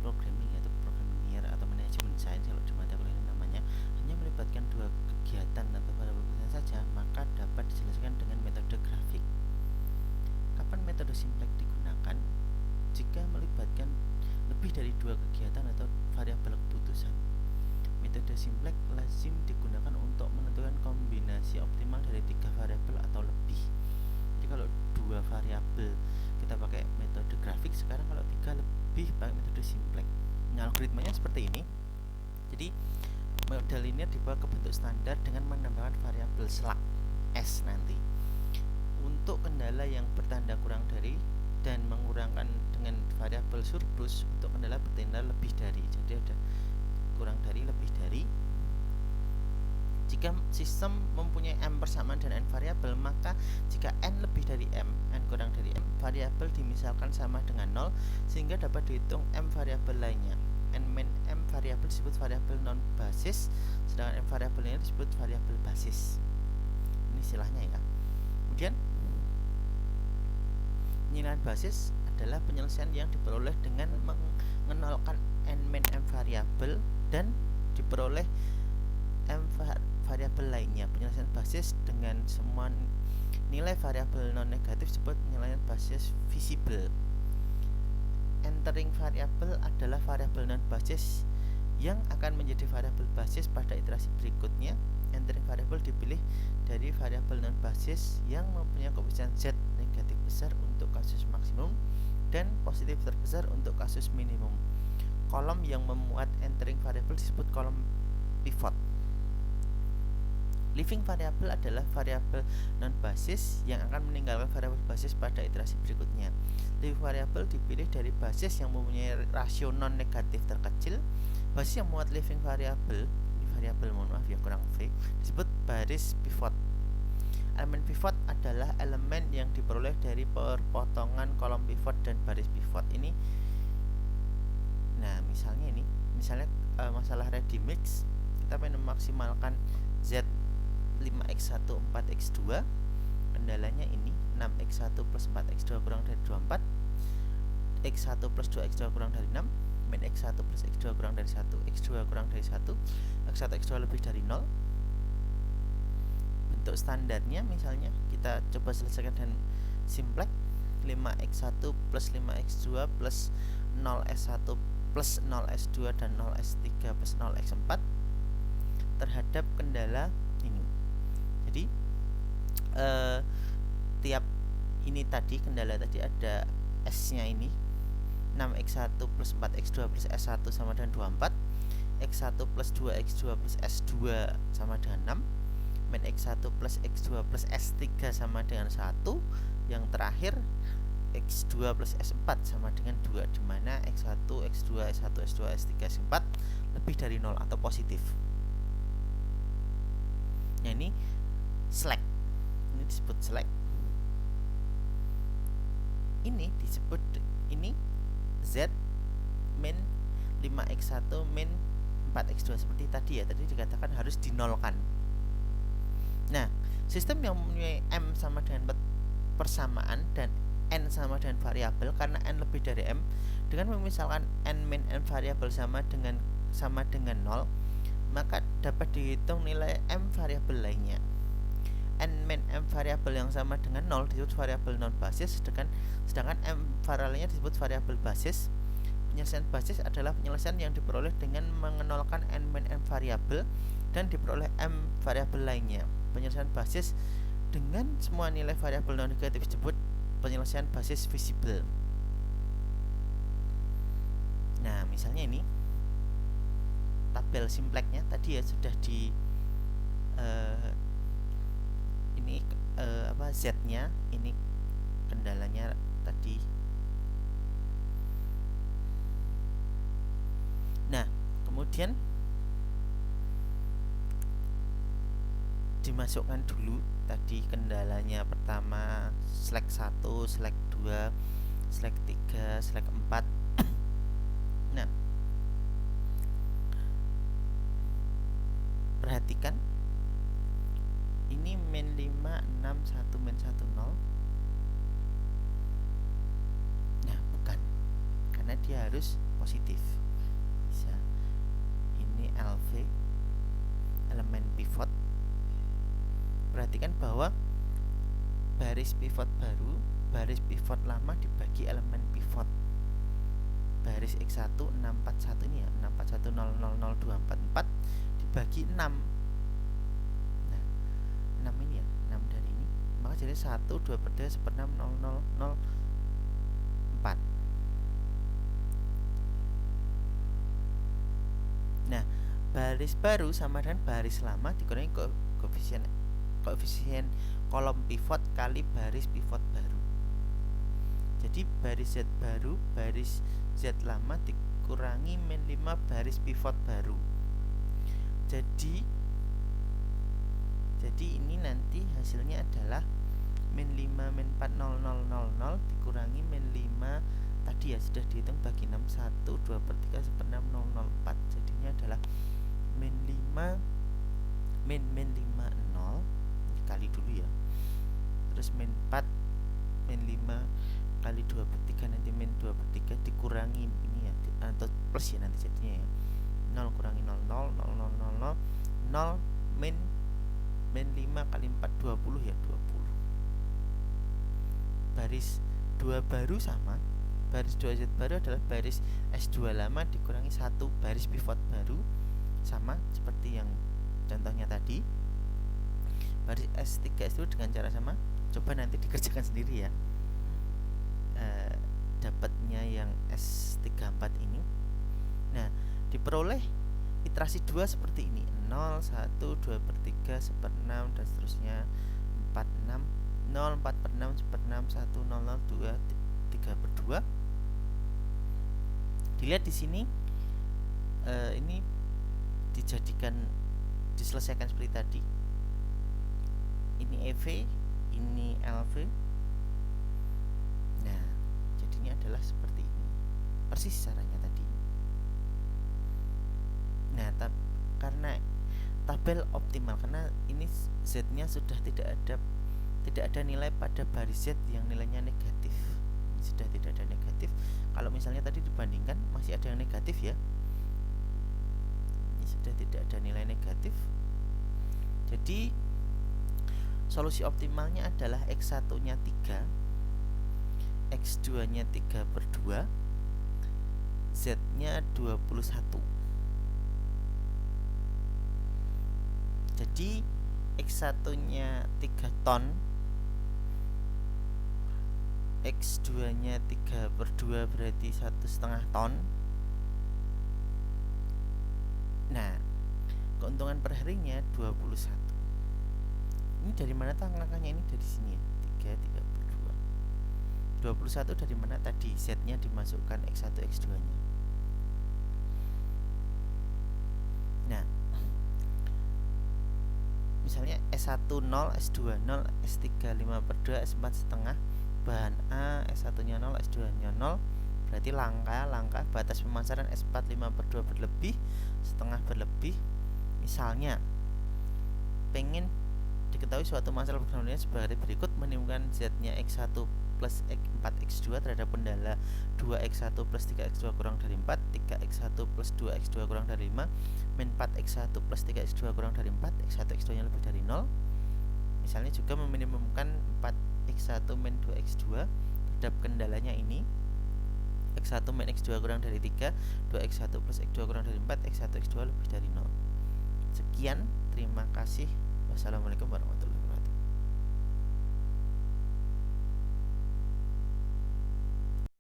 programming atau programming atau manajemen sains kalau di mata kuliah ini namanya, hanya melibatkan dua kegiatan atau variabel kegiatan saja, maka dapat dijelaskan dengan metode grafik. Kapan metode simplex digunakan? Jika melibatkan lebih dari dua kegiatan atau variabel keputusan. Metode simplex lazim digunakan untuk menentukan kombinasi optimal dari tiga variabel atau lebih. Jadi kalau dua variabel kita pakai metode grafik, sekarang kalau tiga lebih pakai metode simplex. Nah, algoritmanya seperti ini. Jadi model linear dibawa ke bentuk standar dengan menambahkan variabel slug s nanti. Untuk kendala yang bertanda kurang dari dan mengurangkan dengan variabel surplus untuk kendala bertanda lebih dari. Jadi ada kurang dari, lebih dari. Jika sistem mempunyai m persamaan dan n variabel, maka jika n lebih dari m, n kurang dari m, variabel dimisalkan sama dengan 0 sehingga dapat dihitung m variabel lainnya. n-m variabel disebut variabel non basis, sedangkan m variabel lainnya disebut variabel basis. Ini istilahnya ya. Kemudian penilaian basis adalah penyelesaian yang diperoleh dengan mengenalkan n-m variabel dan diperoleh m variabel lainnya. Penyelesaian basis dengan semua nilai variabel non negatif disebut penilaian basis visible. Entering variabel adalah variabel non basis yang akan menjadi variabel basis pada iterasi berikutnya. Entering variabel dipilih dari variabel non basis yang mempunyai koefisien z negatif besar untuk kasus maksimum dan positif terbesar untuk kasus minimum. Kolom yang memuat entering variabel disebut kolom pivot. Leaving variabel adalah variabel non basis yang akan meninggalkan variabel basis pada iterasi berikutnya. Leaving variabel dipilih dari basis yang mempunyai rasio non negatif terkecil. Basis yang memuat leaving variabel, kurang V, disebut baris pivot. Elemen pivot adalah elemen yang diperoleh dari perpotongan kolom pivot dan baris pivot ini. Nah, misalnya masalah ready mix, kita ingin memaksimalkan Z 5x1 4x2, kendalanya ini 6x1 plus 4x2 kurang dari 24, x1 plus 2x2 kurang dari 6, min x1 plus x2 kurang dari 1, x2 kurang dari 1, x1 x2 lebih dari 0. Bentuk standarnya misalnya kita coba selesaikan dengan simplex. 5x1 plus 5x2 plus 0s1 plus 0s2 dan 0s3 plus 0x4 terhadap kendala ini. Jadi tiap ini tadi, kendala tadi ada s-nya ini 6x1 plus 4x2 plus s1 sama dengan 24, x1 plus 2x2 plus s2 sama dengan 6, min x1 plus x2 plus s3 sama dengan 1, yang terakhir x2 plus s4 sama dengan 2, di mana x1, x2, s1, s2, s3, s4 lebih dari 0 atau positif. Nah, ini slack. Ini disebut slack. Ini disebut z min 5x1 min 4x2 seperti tadi ya. Tadi dikatakan harus dinolkan. Nah, sistem yang mempunyai m sama dengan persamaan dan n sama dengan variabel, karena n lebih dari m, dengan memisalkan n min n variabel sama dengan 0, maka dapat dihitung nilai m variabel lainnya. N min m variabel yang sama dengan 0 disebut variabel non basis, sedangkan m variabelnya disebut variabel basis. Penyelesaian basis adalah penyelesaian yang diperoleh dengan mengenolkan n min m variabel dan diperoleh m variabel lainnya. Penyelesaian basis dengan semua nilai variabel non negatif disebut penyelesaian basis visible. Nah, misalnya ini tabel simplexnya tadi ya sudah di z-nya, ini kendalanya tadi. Nah, kemudian dimasukkan dulu tadi kendalanya pertama slack 1, slack 2, slack 3, slack 4. Nah, perhatikan ini min 5, 6, 1, min 1, 0. Nah, bukan, karena dia harus positif. Bisa. Ini LV, elemen pivot. Perhatikan bahwa baris pivot baru, baris pivot lama dibagi elemen pivot. Baris X1 641 ini ya, 641000244 dibagi 6. Nah, 6 ini ya, 6 dari ini. Maka jadi 1 2 per 2 1/6 0004. Nah, baris baru sama dengan baris lama dikurangi koefisien kolom pivot kali baris pivot baru. Jadi baris Z baru, baris Z lama dikurangi min 5 baris pivot baru. Jadi ini nanti hasilnya adalah min 5 min 4 0000 dikurangi min 5 tadi ya sudah dihitung bagi 6 1 2 per 3 1/6 0004. Jadinya adalah min 5 min 5 0 kali dulu ya. Terus min 4 min 5 kali 2 per 3 nanti min 2 per 3 dikurangi ini ya atau plus ya nanti jadinya ya. 0 kurangi 0 0 0 0 0 0 min 5 kali 4 20 ya 20. Baris 2 baru sama baris 2Z baru adalah baris S2 lama dikurangi 1 baris pivot baru, sama seperti yang contohnya tadi. Baris S3 S2 dengan cara sama, coba nanti dikerjakan sendiri ya. Dapatnya yang S34 ini. Nah, diperoleh iterasi 2 seperti ini, 0 1 2 per 3 1/6 dan seterusnya 46 0 4 per 6 1/6 1 0 0 2 3 per 2. Dilihat di sini ini diselesaikan seperti tadi. Ini EV, ini LV. Nah, jadinya adalah seperti ini. Persis caranya tadi. Nah, karena tabel optimal, karena ini Z-nya sudah tidak ada nilai pada baris Z yang nilainya negatif. Ini sudah tidak ada negatif. Kalau misalnya tadi dibandingkan masih ada yang negatif ya. Ini sudah tidak ada nilai negatif. Jadi solusi optimalnya adalah X1-nya 3, X2-nya 3 per 2, Z-nya 21. Jadi X1-nya 3 ton, X2-nya 3 per 2 berarti 1,5 ton. Nah, keuntungan per harinya 21. Ini dari mana tuh angkanya? Ini dari sini ya, 3 32. 21 dari mana tadi? Z-nya dimasukkan X1 X2-nya. Nah, misalnya S1 0, S2 0, S3 5 per 2, S4 setengah. Bahan A, S1-nya 0, S2-nya 0. Berarti langka batas pemasaran S4 5 per 2 berlebih, setengah berlebih. Misalnya pengen diketahui suatu masalah programnya sebagai berikut: menemukan Z-nya X1 plus 4X2 terhadap pendala 2X1 plus 3X2 kurang dari 4, 3X1 plus 2X2 kurang dari 5, min 4X1 plus 3X2 kurang dari 4, X1 X2 nya lebih dari 0. Misalnya juga meminimumkan 4X1 min 2X2 terhadap kendalanya ini, X1 min X2 kurang dari 3, 2X1 plus X2 kurang dari 4, X1 X2 lebih dari 0. Sekian, terima kasih. Wassalamualaikum warahmatullahi wabarakatuh.